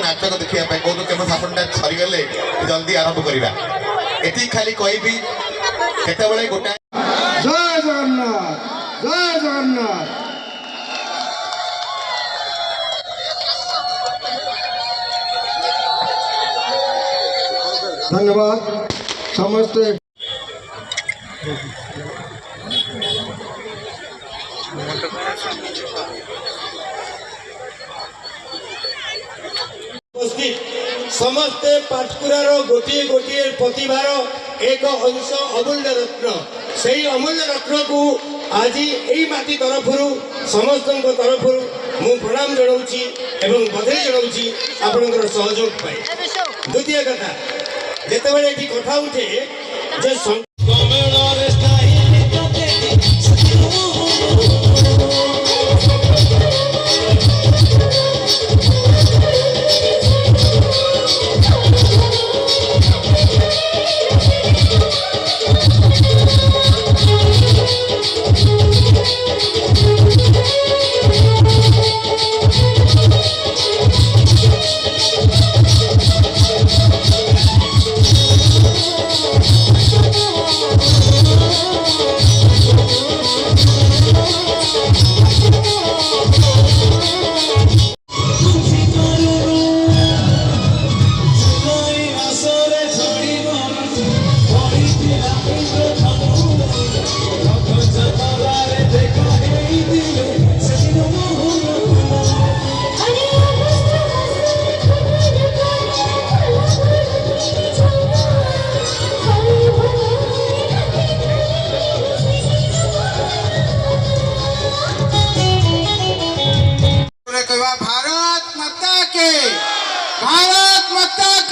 नाटक देखा कौन केवल आपटा सरीगले जल्दी आरंभ करवा ये खाली कहबी केतबले गोटा जय जगन्नाथ जय जगन्नाथ। धन्यवाद समस्ते। उपस्थित समस्ते पाटकुरार गोटे गोटे प्रतिभार एक अंश अमूल्य रत्न से अमूल्य रत्न को आज यही माटी तरफ समस्त तरफ मु प्रणाम जनाऊँगी एवं बधाई जनाऊँगी आपंकर सहयोग पाई। द्वितीय कथा जितेबाला ये कथा उठे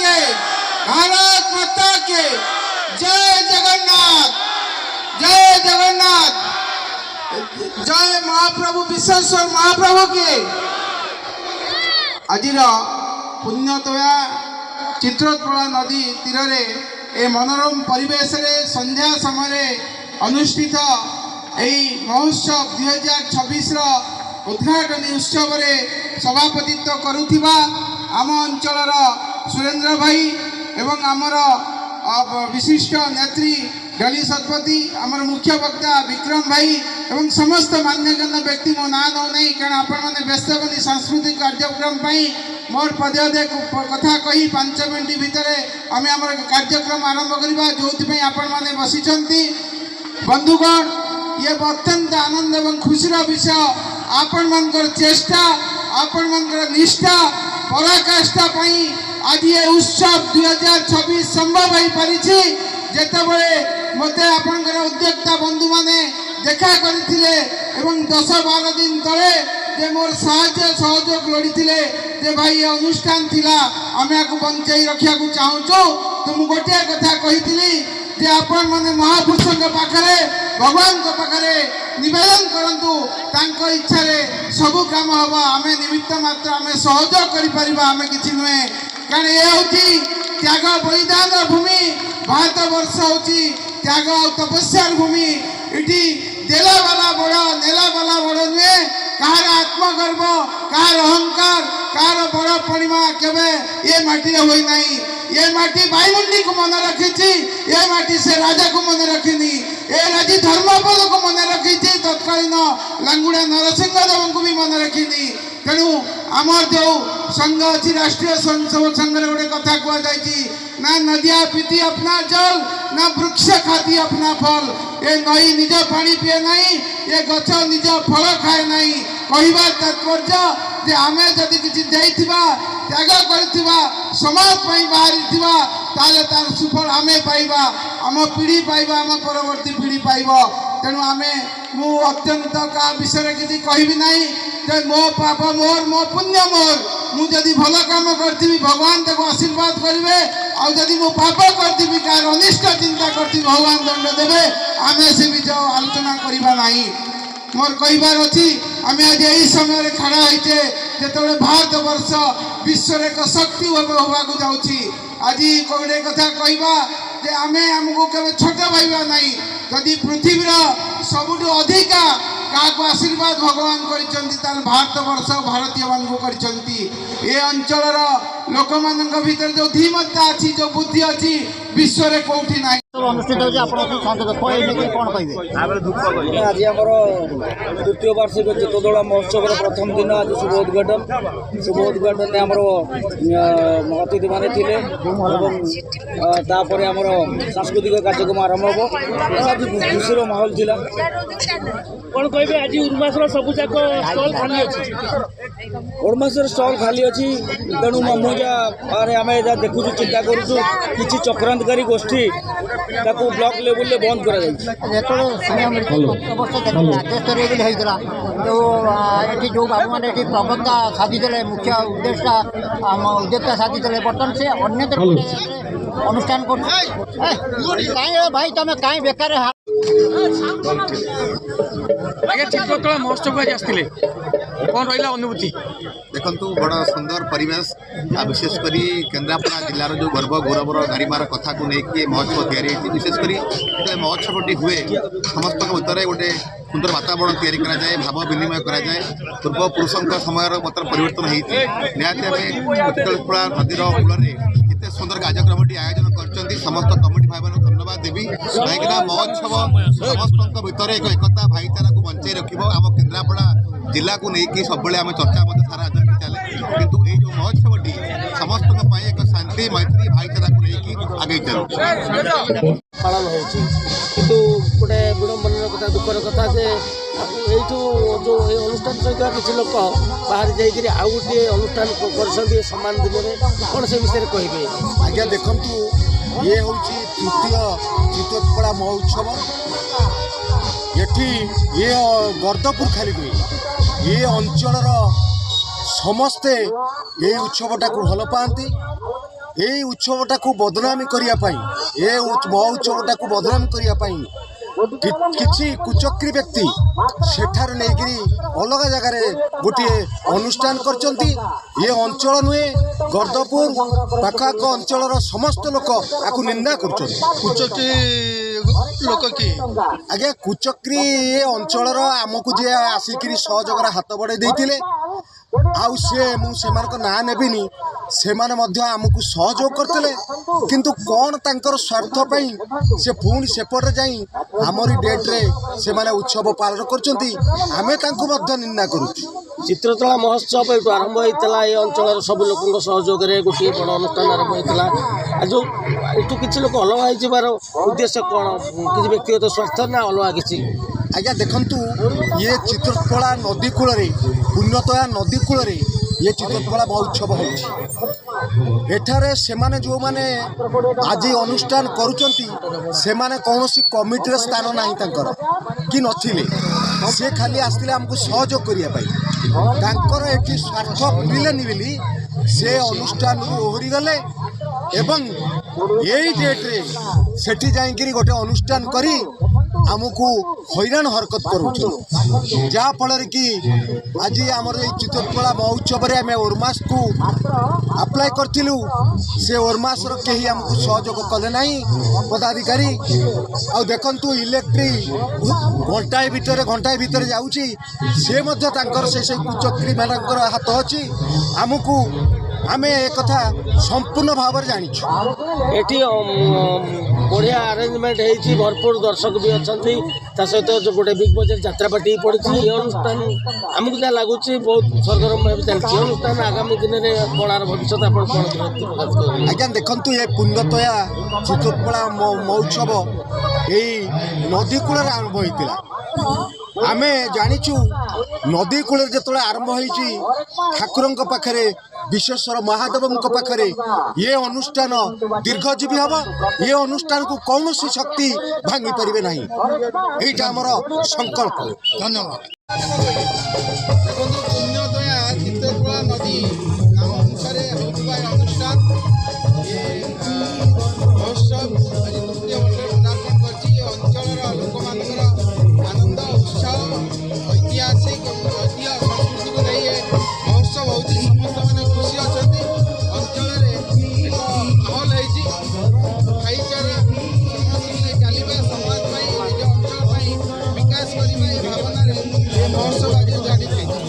जे भारत माता के जय जगन्नाथ जय जगन्नाथ जय महाप्रभु विश्वेश्वर महाप्रभु के। आज पुण्यतया चित्रोत्पला नदी तीर ए मनोरम परिवेश संध्या समय अनुष्ठित यही महोत्सव 2026 उद्घाटनी उत्सव सभापतित्व करुथिबा आम अंचलर सुरेंद्र भाई एवं आमर विशिष्ट नेत्री डली शतपथी आमर मुख्य वक्ता विक्रम भाई एवं समस्त मान्यगण्य व्यक्ति मो ना नौ नहीं कारण आपण मैंने व्यस्त बनी सांस्कृतिक कार्यक्रम मोर पदे कथा कही 5 मिनट भितर आम आम कार्यक्रम आरंभ करवा जो आपण मैंने बसी बंधुगण ये अत्यंत आनंद एवं खुशीर विषय आपण मनकर चेष्टा आपण मनकर निष्ठा पराकाष्ठा आज ये उत्सव 2026 संभव हो पारी जितेबले मत आपणकर उद्योक्ता बंधु माने देखा करथिले एवं 10-12 दिन तले जे मोर साहाय्य सहयोग लोड़ी जे भाई ये अनुष्ठान थिला आमे आकु बंचाई रखिया को चाहूचो तो मु गोटे कथा कहिथिली जे आपण माने महापुरुषों के पाखरे भगवान के पाखरे निवेदन करंतु तांको इच्छा रे सब काम हवा आमे निमित्त मात्र आमे सहयोग करि परिबा आमे किछि नुहे कारण ये होची त्याग बलिदान भूमि भारत वर्ष होची त्याग तपस्यार भूमि इटी देला वाला बड़ा नेला वाला बड़ा नुहे कहार आत्मगर्व कहार अहंकार कहार बड़ पणिमा केबे ये माटी रे होई नाही ये माटी बायुमंडी को मन रखी ये माटी से राजा को मन रखिनी ये राजी धर्मपद को मन रखी तत्कालीन लांगुड़ा नरसिंह देव को भी मन रखिनी तेणु आमर जो संघ अच्छी राष्ट्रीय स्वयंसेवक संघ गोटे कथा कहुई ना नदिया पीती अपना जल ना वृक्ष खाती अपना फल ये नई निज पानी पिए नहीं ये गछ निज फल खाए नहीं कहबार तात्पर्य जे आमे जदि किछि देइथिबा त्याग करथिबा समाज पई बाहरिथिबा ताले तार सुफल आमे पाइबा आम पीढ़ी पाइबा आम परवर्ती पीढ़ी पाइब तेणु आमे मु अत्यंत का विषय किछि कहबी नहीं जे मो पाप मोर मो पुण्य मोर मु जदि भल काम करथिबी भगवान ताको आशीर्वाद करिवे आ जदि मु पाप करथिबी कार अनिष्ट चिंता करथिबी भगवान दंड देबे आमे से भी जो आलोचना करिबा नहीं मोर कहबार अच्छी आम आज यही समय खड़ा होते जो भारत वर्ष विश्व एक शक्ति होगा जाऊँगी आज गोटे कथा कहवा जे आम आमको केवल छोट भाई नहीं जदि पृथ्वीर सबुठ अधिका क्या आशीर्वाद भगवान कर भारत वर्ष भारतीय मान कर अंचल ଲୋକମାନଙ୍କ ଭିତରେ ଯେଉଁ ଧୀମତା ଅଛି ଯେଉଁ ବୁଦ୍ଧି ଅଛି ବିଶ୍ୱରେ କୋଉଠି ନାହିଁ। ଅନୁଷ୍ଠିତ ହେଉଛି ଆପଣଙ୍କ ସଂସଦ କ'ଣ କହିବେ? ଆଜି ଆମର ଦ୍ୱିତୀୟ ବାର୍ଷିକ ଚିତ୍ରଦୋଳ ମହୋତ୍ସବର ପ୍ରଥମ ଦିନ ଆଜି ଶୁଭ ଉଦ୍ଘାଟନରେ ଆମର ଅତିଥିମାନେ ଥିଲେ ଏବଂ ତାପରେ ଆମର ସାଂସ୍କୃତିକ କାର୍ଯ୍ୟକ୍ରମ ଆରମ୍ଭ ହେବ। ଆଜି ଖୁସିର ମାହୋଲ ଥିଲା। କ'ଣ କହିବେ ଆଜି ଉର୍ମାସର ସବୁଯାକ ଷ୍ଟଲ୍ ଖାଲି ଅଛି? ଓଡ଼ମାସର ଷ୍ଟଲ୍ ଖାଲି ଅଛି। ତେଣୁ ମୁଁ ଯାହା ଆମେ ଯାହା ଦେଖୁଛୁ ଚିନ୍ତା କରୁଛୁ କିଛି ଚକ୍ରାନ୍ତକାରୀ ଗୋଷ୍ଠୀ ତାକୁ ବ୍ଲକ ଲେବୁଲରେ ବନ୍ଦ କରାଯାଇଛି। ଯେତେବେଳେ ଶୁଣିବା ମିଳିଛି ଅବଶ୍ୟ ରାଜ୍ୟସ୍ତରୀୟ ବି ହେଇଥିଲା, ଯେଉଁ ଏଠି ଯେଉଁ ବାବୁମାନେ ଏଠି ପ୍ରବକ୍ତା ସାଜିଥିଲେ, ମୁଖ୍ୟ ଉଦ୍ୟୋକ୍ତା ସାଜିଥିଲେ, ବର୍ତ୍ତମାନ ସେ ଅନ୍ୟତ୍ର ଅନୁଷ୍ଠାନ କରୁଛି। କାହିଁ ଭାଇ ତମେ କାହିଁ ବେକାର ଆଜ୍ଞା ଚିତ୍ରକଳା ମହୋତ୍ସବ ଆଜି ଆସିଥିଲେ, କ'ଣ ରହିଲା ଅନୁଭୂତି? ଦେଖନ୍ତୁ ବଡ଼ ସୁନ୍ଦର ପରିବେଶ ଆଉ ବିଶେଷ କରି କେନ୍ଦ୍ରାପଡ଼ା ଜିଲ୍ଲାର ଯେଉଁ ଗର୍ବ ଗୌରବର ଗାରିମାର କଥାକୁ ନେଇକି ଏ ମହୋତ୍ସବ ତିଆରି ହୋଇଛି। ବିଶେଷ କରି ଯେତେବେଳେ ମହୋତ୍ସବଟି ହୁଏ ସମସ୍ତଙ୍କ ଭିତରେ ଗୋଟେ ସୁନ୍ଦର ବାତାବରଣ ତିଆରି କରାଯାଏ, ଭାବ ବିନିମୟ କରାଯାଏ। ପୂର୍ବପୁରୁଷଙ୍କ ସମୟର ବର୍ତ୍ତମାନ ପରିବର୍ତ୍ତନ ହୋଇଛି। ନିହାତି ଆମେ ଚିତ୍ରକଳା ନଦୀର କୂଳରେ ଏତେ ସୁନ୍ଦର କାର୍ଯ୍ୟକ୍ରମଟି ଆୟୋଜନ କରିଛନ୍ତି। ସମସ୍ତ କମିଟି ଭାଇମାନଙ୍କୁ ଧନ୍ୟବାଦ ଦେବି, କାହିଁକିନା ମହୋତ୍ସବ ସମସ୍ତଙ୍କ ଭିତରେ ଏକ ଏକତା ଭାଇଚାରାକୁ ବଞ୍ଚାଇ ରଖିବ। ଆମ କେନ୍ଦ୍ରାପଡ଼ା ଜିଲ୍ଲାକୁ ନେଇକି ସବୁବେଳେ ଆମେ ଚର୍ଚ୍ଚା ମଧ୍ୟ ସାରା ରାଜ୍ୟରେ ଚାଲେ, କିନ୍ତୁ ଏଇ ଯେଉଁ ମହୋତ୍ସବଟି ସମସ୍ତଙ୍କ ପାଇଁ ଏକ ଶାନ୍ତି ମୈତ୍ରୀ ଭାଇଚାରାକୁ ନେଇକି ଆଗେଇ ଚାଲୁଛି। ପାଳନ ହେଉଛି, କିନ୍ତୁ ଗୋଟେ ବିଡ଼ମ୍ବନାର କଥା, ଦୁଃଖର କଥା ଯେ ଏଇଠୁ ଯେଉଁ ଏଇ ଅନୁଷ୍ଠାନ ସହିତ କିଛି ଲୋକ ବାହାରି ଯାଇକରି ଆଉ ଗୋଟିଏ ଅନୁଷ୍ଠାନ କରିଛନ୍ତି ସମାନ ଦିନରେ। କ'ଣ ସେ ବିଷୟରେ କହିବେ? ଆଜ୍ଞା ଦେଖନ୍ତୁ, ଇଏ ହେଉଛି ତୃତୀୟ ଚିତ୍ରକଳା ମହୋତ୍ସବ। ଏଠି ଇଏ ଗର୍ଦ୍ଦପୁର ଖାଲି ନୁହେଁ, ଏ ଅଞ୍ଚଳର ସମସ୍ତେ ଏଇ ଉତ୍ସବଟାକୁ ଭଲ ପାଆନ୍ତି। ଏଇ ଉତ୍ସବଟାକୁ ବଦନାମୀ କରିବା ପାଇଁ, ଏ ମହୋତ୍ସବଟାକୁ ବଦନାମୀ କରିବା ପାଇଁ କିଛି କୁଚକ୍ରୀ ବ୍ୟକ୍ତି ସେଠାରୁ ନେଇକରି ଅଲଗା ଜାଗାରେ ଗୋଟିଏ ଅନୁଷ୍ଠାନ କରିଛନ୍ତି। ଏ ଅଞ୍ଚଳ ନୁହେଁ, ଗର୍ଦ୍ଦପୁର ପାଖଆଖ ଅଞ୍ଚଳର ସମସ୍ତ ଲୋକ ଆକୁ ନିନ୍ଦା କରୁଛନ୍ତି। କୁଚକ୍ରୀ ଲୋକ କିଏ? ଆଜ୍ଞା କୁଚକ୍ରୀ ଏ ଅଞ୍ଚଳର ଆମକୁ ଯିଏ ଆସିକିରି ସହଯୋଗର ହାତ ବଢ଼ାଇ ଦେଇଥିଲେ, ଆଉ ମୁଁ ସେମାନଙ୍କ ନାଁ ନେବିନି, ସେମାନେ ମଧ୍ୟ ଆମକୁ ସହଯୋଗ କରିଥିଲେ। କିନ୍ତୁ କ'ଣ ତାଙ୍କର ସ୍ୱାର୍ଥ ପାଇଁ ସେ ପୁଣି ସେପଟରେ ଯାଇ ଆମରି ଡେଟ୍ରେ ସେମାନେ ଉତ୍ସବ ପାଳନ କରୁଛନ୍ତି। ଆମେ ତାଙ୍କୁ ମଧ୍ୟ ନିନ୍ଦା କରୁଛୁ। ଚିତ୍ରକଳା ମହୋତ୍ସବ ଏଠୁ ଆରମ୍ଭ ହୋଇଥିଲା। ଏ ଅଞ୍ଚଳର ସବୁ ଲୋକଙ୍କ ସହଯୋଗରେ ଗୋଟିଏ ବଡ଼ ଅନୁଷ୍ଠାନ ଆରମ୍ଭ ହୋଇଥିଲା। ଆଉ ଯେଉଁ ଏଠୁ କିଛି ଲୋକ ଅଲଗା ହୋଇଯିବାର ଉଦ୍ଦେଶ୍ୟ କ'ଣ? କିଛି ବ୍ୟକ୍ତିଗତ ସ୍ୱାର୍ଥ ନା ଅଲଗା କିଛି? ଆଜ୍ଞା ଦେଖନ୍ତୁ, ଇଏ ଚିତ୍ରକଳା ନଦୀ କୂଳରେ, ପୁଣ୍ୟତୋୟା ନଦୀ କୂଳରେ ଇଏ ଚିତ୍ରକଳା ମହୋତ୍ସବ ହେଉଛି। ଏଠାରେ ସେମାନେ ଯେଉଁମାନେ ଆଜି ଅନୁଷ୍ଠାନ କରୁଛନ୍ତି, ସେମାନେ କୌଣସି କମିଟିର ସ୍ଥାନ ନାହିଁ ତାଙ୍କର, କି ନଥିଲେ। ସେ ଖାଲି ଆସିଥିଲେ ଆମକୁ ସହଯୋଗ କରିବା ପାଇଁ। ତାଙ୍କର ଏଠି ସ୍ୱାର୍ଥ ମିଳିଲେନି ବୋଲି ସେ ଅନୁଷ୍ଠାନରୁ ଓହରିଗଲେ ଏବଂ ଏଇ ଡେଟ୍ରେ ସେଠି ଯାଇକରି ଗୋଟେ ଅନୁଷ୍ଠାନ କରି ଆମକୁ ହଇରାଣ ହରକତ କରୁଛୁ। ଯାହାଫଳରେ କି ଆଜି ଆମର ଏଇ ଚିତ୍ରକଳା ମହୋତ୍ସବରେ ଆମେ ଓର୍ମାସକୁ ଆପ୍ଲାଏ କରିଥିଲୁ। ସେ ଓର୍ମାସର କେହି ଆମକୁ ସହଯୋଗ କଲେ ନାହିଁ ପଦାଧିକାରୀ। ଆଉ ଦେଖନ୍ତୁ, ଇଲେକ୍ଟ୍ରି ଘଣ୍ଟାଏ ଭିତରେ ଯାଉଛି, ସେ ମଧ୍ୟ ତାଙ୍କର ସେଇ କୁଚକ୍ରୀମାନଙ୍କର ହାତ ଅଛି। ଆମେ ଏକଥା ସମ୍ପୂର୍ଣ୍ଣ ଭାବରେ ଜାଣିଛୁ। ଏଠି ବଢ଼ିଆ ଆରେଞ୍ଜମେଣ୍ଟ ହେଇଛି, ଭରପୁର ଦର୍ଶକ ବି ଅଛନ୍ତି। ତା ସହିତ ଗୋଟେ ବିଗ୍ ବଜାର ଯାତ୍ରାପାଟି ପଡ଼ିଛି। ଏ ଅନୁଷ୍ଠାନ ଆମକୁ ଯାହା ଲାଗୁଛି ବହୁତ ସରଗରମ ଭାବେ ଚାଲିଛି। ଅନୁଷ୍ଠାନ ଆଗାମୀ ଦିନରେ କଳାର ଭବିଷ୍ୟତ ଆପଣ କ'ଣ ପ୍ରକାଶ କରିବେ? ଆଜ୍ଞା ଦେଖନ୍ତୁ, ଏ ପୁଣ୍ୟତୋୟା ଚିତ୍ରକଳା ମହୋତ୍ସବ ଏଇ ନଦୀ କୂଳରେ ଆରମ୍ଭ ହୋଇଥିଲା। ଆମେ ଜାଣିଛୁ, ନଦୀ କୂଳରେ ଯେତେବେଳେ ଆରମ୍ଭ ହୋଇଛି, ଠାକୁରଙ୍କ ପାଖରେ, ବିଶ୍ୱେଶ୍ୱର ମହାଦେବଙ୍କ ପାଖରେ ଏ ଅନୁଷ୍ଠାନ ଦୀର୍ଘଜୀବୀ ହେବ। ଏ ଅନୁଷ୍ଠାନକୁ କୌଣସି ଶକ୍ତି ଭାଙ୍ଗି ପାରିବେ ନାହିଁ। ଏଇଟା ଆମର ସଂକଳ୍ପ। ଧନ୍ୟବାଦ। ଦେଖନ୍ତୁ, ପୁଣ୍ୟତୋୟା ଚିତ୍ରକଳା ନଦୀ ନାମ ଅନୁସାରେ ହେଉଥିବା ଅନୁଷ୍ଠାନ ମହୋତ୍ସବ ଆଜି ତୃତୀୟ ବର୍ଷରେ ପଦାର୍ପଣ କରିଛି। ଏ ଅଞ୍ଚଳର ଲୋକମାନଙ୍କର ଆନନ୍ଦ, ଉତ୍ସାହ, ଐତିହାସିକ ଐତିହ୍ୟ ସଂସ୍କୃତିକୁ ନେଇ ଏ ମହୋତ୍ସବ ହେଉଛି। ସମସ୍ତମାନେ ଖୁସି ଅଛନ୍ତି। ଅଞ୍ଚଳରେ ଏକ ମାହୋଲ ହେଇଛି। ଭାଇଚାରା ସମସ୍ତଙ୍କୁ ନେଇ ଚାଲିବା, ସମାଜ ପାଇଁ, ନିଜ ଅଞ୍ଚଳ ପାଇଁ ବିକାଶ କରିବା, ଏ ଭାବନାରେ ଏ ମହୋତ୍ସବ ଆଜି ଜାରି ହୋଇଛି।